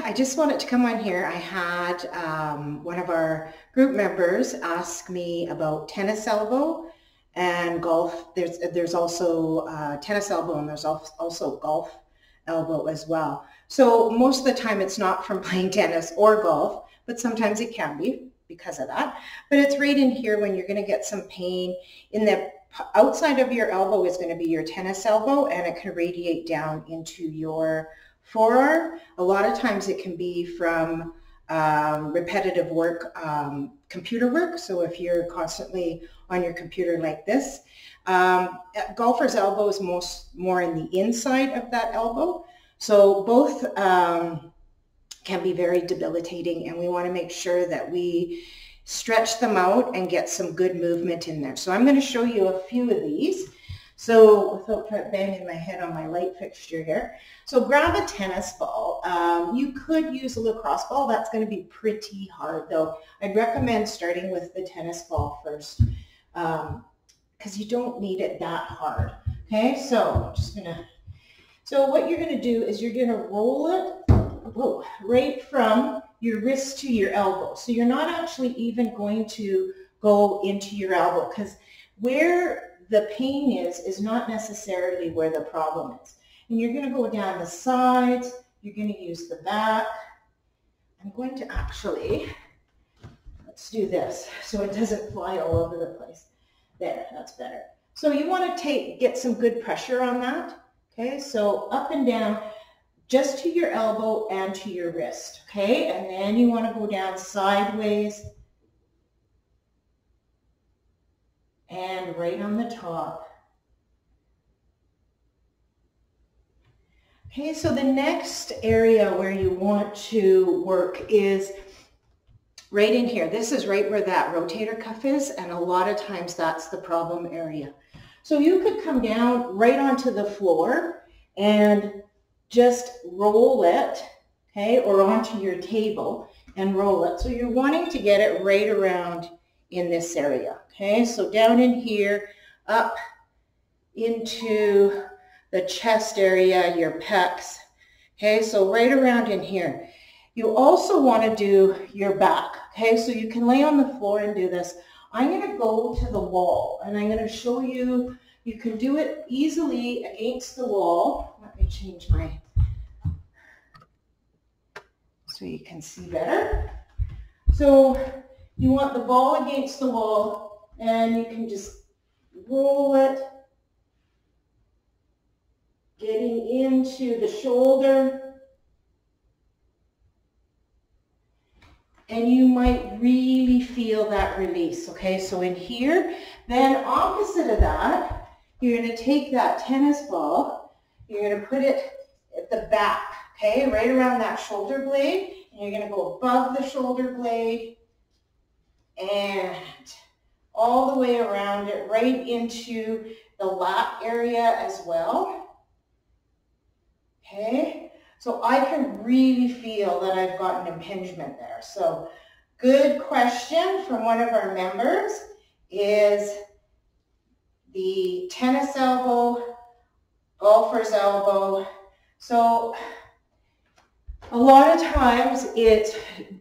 I just wanted to come on here. I had one of our group members ask me about tennis elbow and golf. There's also tennis elbow, and there's also golf elbow as well. So most of the time it's not from playing tennis or golf, but sometimes it can be because of that. But it's right in here when you're going to get some pain in the outside of your elbow is going to be your tennis elbow, and it can radiate down into your forearm. A lot of times it can be from repetitive work, computer work. So if you're constantly on your computer like this, golfer's elbow is more in the inside of that elbow. So both can be very debilitating, and we want to make sure that we stretch them out and get some good movement in there. So I'm going to show you a few of these. So without banging my head on my light fixture here. So grab a tennis ball. You could use a lacrosse ball. That's going to be pretty hard though. I'd recommend starting with the tennis ball first because you don't need it that hard. Okay, so so what you're going to do is you're going to roll it right from your wrist to your elbow. So you're not actually even going to go into your elbow, because where the pain is not necessarily where the problem is. And you're going to go down the sides, you're going to use the back. I'm going to actually, let's do this so it doesn't fly all over the place. There, that's better. So you want to get some good pressure on that. Okay, so up and down, just to your elbow and to your wrist. Okay, and then you want to go down sideways and right on the top. Okay, so the next area where you want to work is right in here. This is right where that rotator cuff is, and a lot of times that's the problem area. So you could come down right onto the floor and just roll it, okay, or onto your table and roll it. So you're wanting to get it right around in this area, okay? So down in here, up into the chest area, your pecs, okay? So right around in here. You also want to do your back, okay? So you can lay on the floor and do this. I'm going to go to the wall, and I'm going to show you, you can do it easily against the wall. Let me change my, so you can see better. So you want the ball against the wall, and you can just roll it, getting into the shoulder. And you might really feel that release, okay? So in here, then opposite of that, you're going to take that tennis ball, you're going to put it at the back, okay? Right around that shoulder blade, and you're going to go above the shoulder blade and all the way around it, right into the lat area as well, okay? So I can really feel that I've got an impingement there. So good question from one of our members is the tennis elbow, golfer's elbow. So a lot of times it's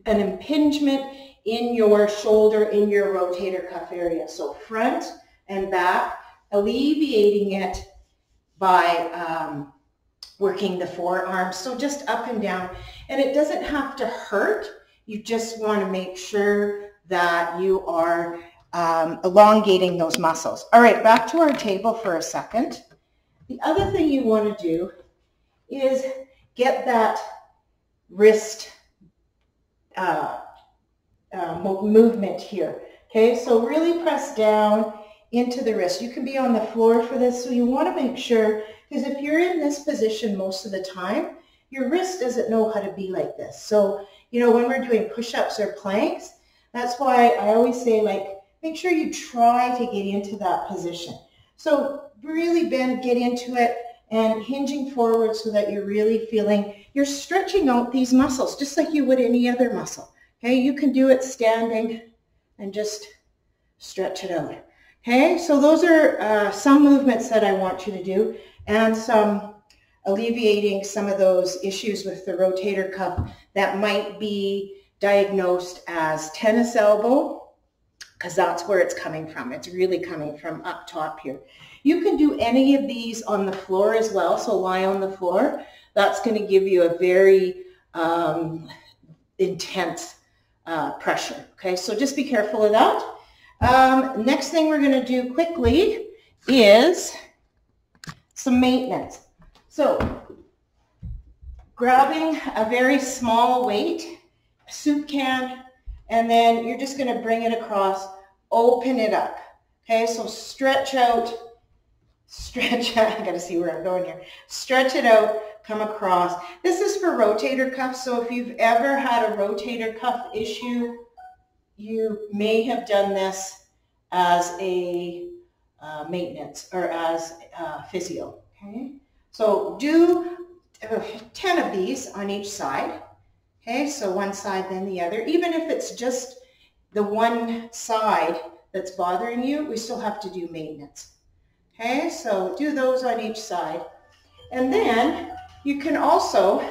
an impingement in your shoulder, in your rotator cuff area. So front and back, alleviating it by working the forearms, so just up and down. And it doesn't have to hurt. You just want to make sure that you are elongating those muscles. All right, back to our table for a second. The other thing you want to do is get that wrist movement here. Okay, so really press down into the wrist. You can be on the floor for this, so you want to make sure, because if you're in this position most of the time, your wrist doesn't know how to be like this. So, you know, when we're doing push-ups or planks, that's why I always say, like, make sure you try to get into that position. So really bend, get into it, and hinging forward so that you're really feeling, you're stretching out these muscles just like you would any other muscle. Okay, you can do it standing and just stretch it out. Okay, so those are some movements that I want you to do, and some alleviating some of those issues with the rotator cuff that might be diagnosed as tennis elbow, because that's where it's coming from. It's really coming from up top here. You can do any of these on the floor as well, so lie on the floor. That's going to give you a very intense pressure. Okay, so just be careful of that. Next thing we're going to do quickly is some maintenance. So grabbing a very small weight, soup can, and then you're just going to bring it across, open it up. Okay, so stretch out, I got to see where I'm going here. Stretch it out, come across. This is for rotator cuff, so if you've ever had a rotator cuff issue, you may have done this as a maintenance or as physio. Okay, so do 10 of these on each side. Okay, so one side then the other. Even if it's just the one side that's bothering you, we still have to do maintenance. Okay, so do those on each side. And then you can also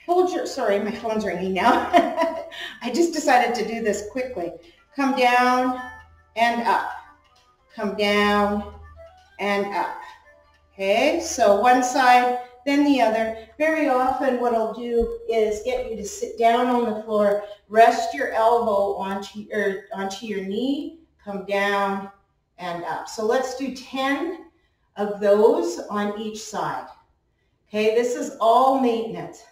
hold your, sorry, my phone's ringing now. I just decided to do this quickly. Come down and up. Come down and up. Okay, so one side, then the other. Very often what I'll do is get you to sit down on the floor, rest your elbow onto your knee, come down and up. So let's do 10 of those on each side. Okay, this is all maintenance,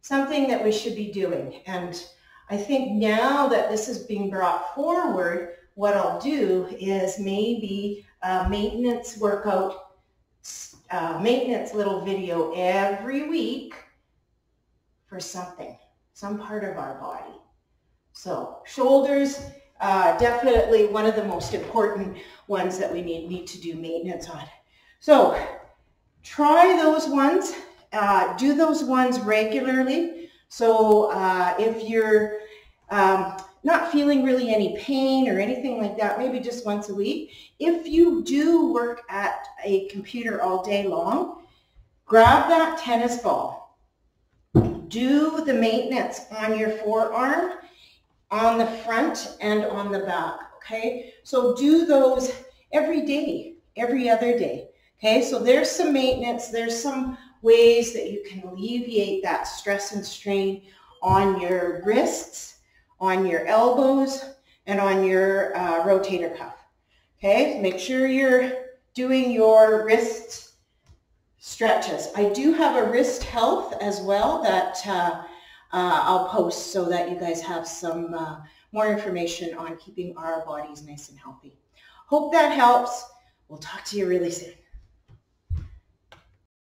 something that we should be doing. And I think now that this is being brought forward, what I'll do is maybe a maintenance workout, maintenance little video every week for something, some part of our body. So shoulders, definitely one of the most important ones that we need to do maintenance on. So try those ones, do those ones regularly. So if you're not feeling really any pain or anything like that, maybe just once a week. If you do work at a computer all day long, grab that tennis ball. Do the maintenance on your forearm, on the front and on the back, okay? So do those every day, every other day, okay? So there's some maintenance, there's some ways that you can alleviate that stress and strain on your wrists, on your elbows, and on your rotator cuff. Okay, make sure you're doing your wrist stretches. I do have a wrist health as well that I'll post so that you guys have some more information on keeping our bodies nice and healthy. Hope that helps. We'll talk to you really soon.